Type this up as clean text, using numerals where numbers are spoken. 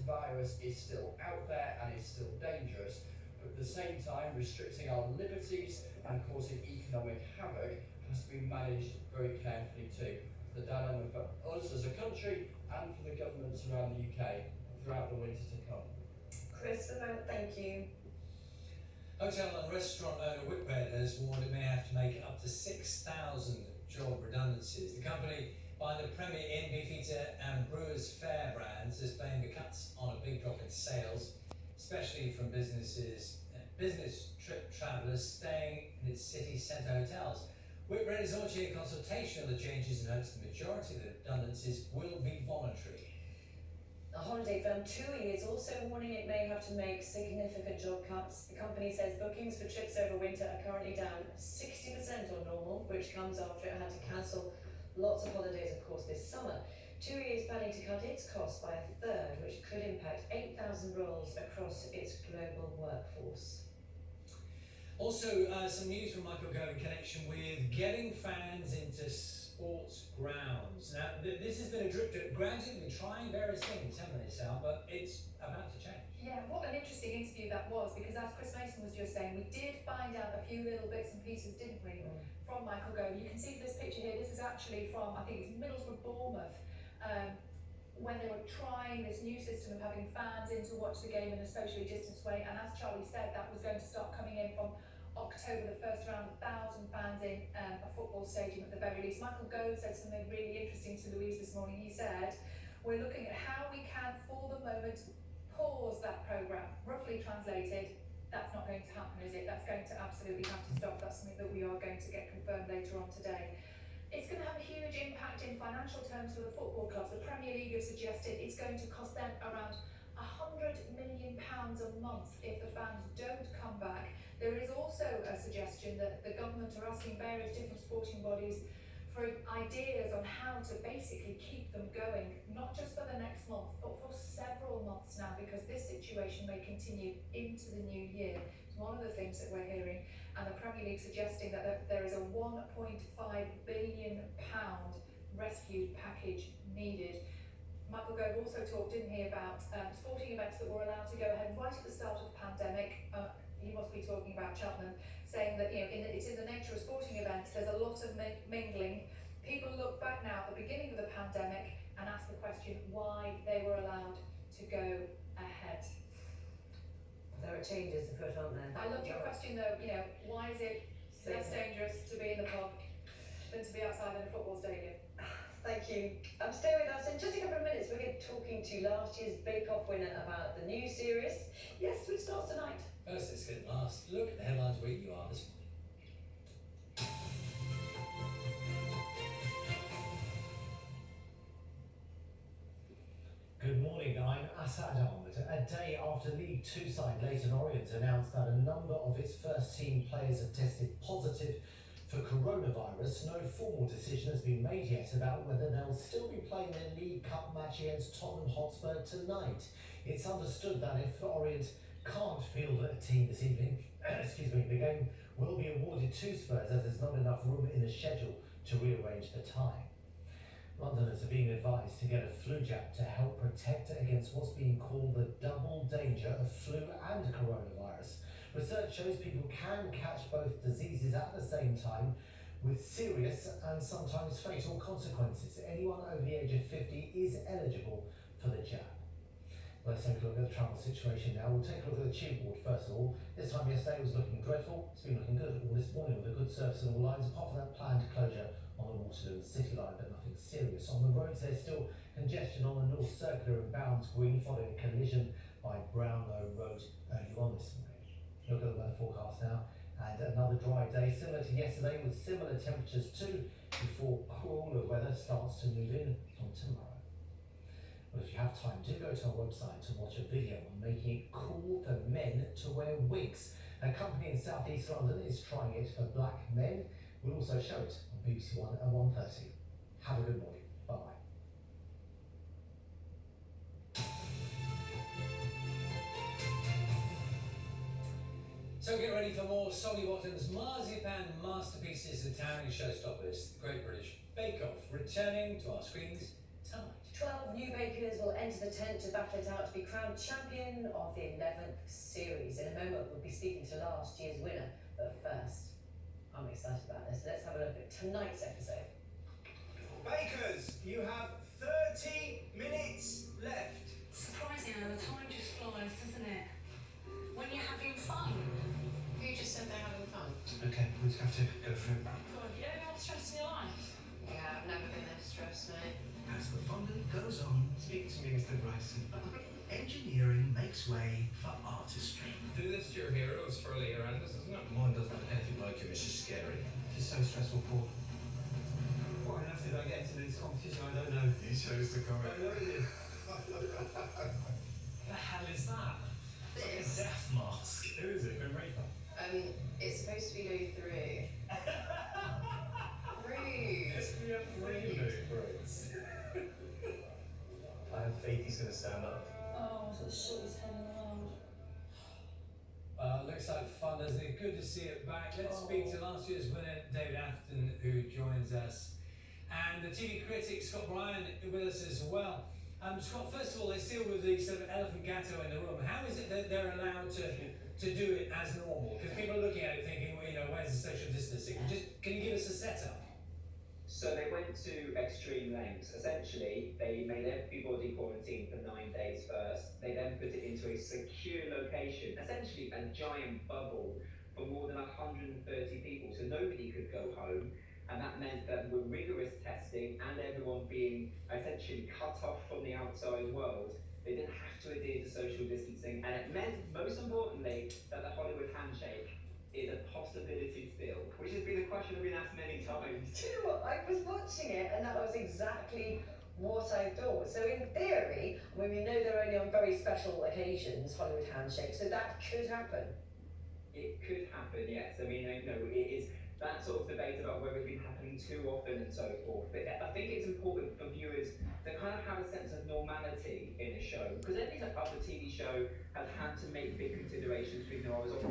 virus is still out there and is still dangerous, but at the same time restricting our liberties and causing economic havoc has to be managed very carefully too. The dilemma for us as a country and for the governments around the UK throughout the winter to come. Chris, thank you. Hotel and restaurant owner Whitbread has warned it may have to make up to 6,000 job redundancies. The company buying the Premier Inn, Beefeater and Brewers Fayre brands has blamed the cuts on a big drop in sales, especially from business trip travellers staying in its city centre hotels. Whitbread is launching a consultation on the changes and hopes the majority of the redundancies will be voluntary. The holiday firm TUI is also warning it may have to make significant job cuts. The company says bookings for trips over winter are currently down 60% on normal, which comes after it had to cancel lots of holidays, of course, this summer. TUI is planning to cut its costs by a third, which could impact 8,000 roles across its global workforce. Also, some news from Michael Gove in connection with getting fans into sports grounds. Now, this has been a drip drip. Granted, we've been trying various things, haven't they, Sal? But it's about to change. Yeah, what an interesting interview that was, because as Chris Mason was just saying, we did find out a few little bits and pieces, didn't we, from Michael Gove. You can see this picture here. This is actually from, I think it's Middlesbrough, Bournemouth, when they were trying this new system of having fans in to watch the game in a socially distanced way. And as Charlie said, that was going to start coming in from October the 1st, around 1,000 fans in a football stadium at the very least. Michael Gove said something really interesting to Louise this morning. He said, we're looking at how we can, for the moment, pause that programme. Roughly translated, that's not going to happen, is it? That's going to absolutely have to stop. That's something that we are going to get confirmed later on today. It's going to have a huge impact in financial terms for the football clubs. The Premier League have suggested it's going to cost them around £100 million a month if the fans don't come back. There is also a suggestion that the government are asking various different sporting bodies for ideas on how to basically keep them going, not just for the next month, but for several months now, because this situation may continue into the new year. It's one of the things that we're hearing, and the Premier League suggesting that there is a £1.5 billion rescue package needed. Michael Gove also talked, didn't he, about sporting events that were allowed to go ahead right at the start of the pandemic. He must be talking about Cheltenham, saying that it's in the nature of sporting events. There's a lot of mingling. People look back now at the beginning of the pandemic and ask the question why they were allowed to go ahead. There are changes afoot, aren't there? I love your question though. Why is it less dangerous to be in the pub than to be outside in a football stadium? Thank you. Stay with us. In just a couple of minutes, we're talking to last year's Bake Off winner about the new series. Yes, which starts tonight. First, it's good. Last, look at the headlines where you are this morning. Good morning, I'm Asad Ahmed. A day after League Two side Leyton Orient announced that a number of its first team players have tested positive for coronavirus, no formal decision has been made yet about whether they'll still be playing their League Cup match against Tottenham Hotspur tonight. It's understood that if Orient can't field a team this evening, the game will be awarded to Spurs as there's not enough room in the schedule to rearrange the time. Londoners are being advised to get a flu jab to help protect against what's being called the double danger of flu and coronavirus. Research shows people can catch both diseases at the same time with serious and sometimes fatal consequences. Anyone over the age of 50 is eligible for the jab. Let's take a look at the travel situation now. We'll take a look at the tube board first of all. This time yesterday was looking dreadful. It's been looking good all this morning with a good service on all lines, apart from that planned closure on the Waterloo and City line, but nothing serious. On the roads, there's still congestion on the North Circular and Bounds Green following a collision by Brownlow Road earlier on this morning. Look at the weather forecast now, and another dry day similar to yesterday with similar temperatures too, before cooler weather starts to move in from tomorrow. Well, if you have time, do go to our website to watch a video on making it cool for men to wear wigs. A company in South East London is trying it for black men. We'll also show it on BBC One at 1:30. Have a good morning. Bye-bye. So get ready for more Solly Bottom's marzipan masterpieces, the towering showstoppers, the Great British Bake Off, returning to our screens tonight. 12 new bakers will enter the tent to battle it out to be crowned champion of the 11th series. In a moment, we'll be speaking to last year's winner, but first, I'm excited about this. Let's have a look at tonight's episode. Bakers, you have 30 minutes left. Surprising how the time just flies, doesn't it? When you're having fun. Who just said they're having fun? Okay, we just have to go through. God, you don't have stress in your life. Yeah, I've never been this stressed, mate. As the fondant goes on, Speak to me, Mr. Bryson. engineering makes way for artistry. Do this to your heroes for later and this isn't it? Mine doesn't look anything like him, it's just scary. It's so stressful, Paul. Why on earth did I get into this competition? I don't know. You chose to come I know you. The hell is that? This? Death mask. Who is it? Grim Reaper? It's supposed to be Louis Theroux. Rude. I have faith he's going to stand up. Oh, so short his head around. Looks like fun, doesn't it? Good to see it back. Let's speak to last year's winner, David Afton, who joins us. And the TV critic, Scott Bryan, with us as well. Scott, first of all, let's deal with the sort of elephant gatto in the room. How is it that they're allowed to do it as normal? Because people are looking at it thinking, well, you know, where's the social distancing? Can you give us a setup? So they went to extreme lengths. Essentially, they made everybody quarantine for 9 days first. They then put it into a secure location, essentially a giant bubble for more than 130 people, so nobody could go home. And that meant that with rigorous testing and everyone being essentially cut off from the outside world, they didn't have to adhere to social distancing. And it meant, most importantly, that the Hollywood handshake is a possibility still, which has been a question I've been asked many times. Do you know what? I was watching it and that was exactly what I thought. So in theory, I mean, we know they're only on very special occasions, Hollywood handshake, so that could happen. It could happen, yes. I mean, you know, it is that sort of debate about whether it's been happening too often and so forth. But I think it's important for viewers to kind of have a sense of normality in a show, because every other TV show has had to make big considerations between the horizontal